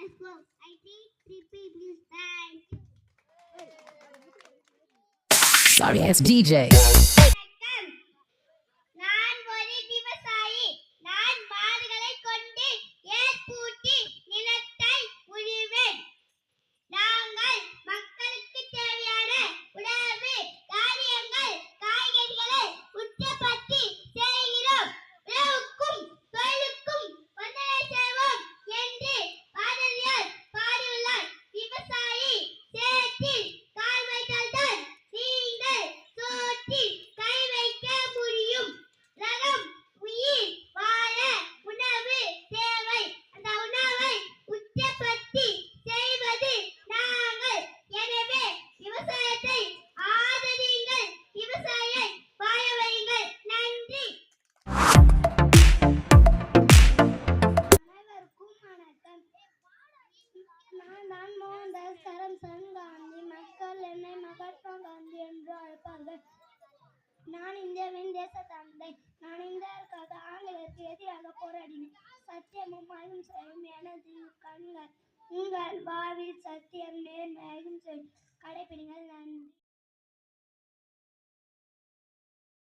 Let's go. I think three people stand. Sorry ass DJ. வணக்கம். நான் ஒரு விவசாயி. நான் மாடுகளை கொண்டு ஏர் பூட்டி நிலத்தை உழுவேன். நாங்கள் மக்களுக்கு தேவையான உணவு, தானியங்கள், காய்கறிகளை உற்பத்தி செய்கிறோம். உழவுக்கும் தொழிலுக்கும் ஒன்றரை செய்வோம் என்று பாரதியார் பாடியுள்ளார். விவசாயி சேற்றில் கால் வைத்தால்தான் நீங்கள் சோற்றில் கை வைக்க முடியும். ரகம் உயிர் வாழ உணவு தேவை. அந்த உணவை உற்பத்தி செய்வது நாங்கள். எனவே விவசாயத்தை ஆதரியுங்கள். விவசாயியை வாழ வையுங்கள். நன்றி. அனைவருக்கும் வணக்கம். நான் தான் மோகன்தாஸ் கரம்சந்த் காந்தி. மக்கள் என்னை மகாத்மா காந்தி என்று அழைப்பார்கள். நான் இந்தியாவின் தேச தந்தை. நான் இந்தியாவிற்காக ஆங்கிலேயருக்கு எதிராக போராடினேன். சத்தியமும் அகிம்சையும் எனது கண்கள். உங்கள் வாழ்வில் சத்தியம், நேர்மை, அகிம்சை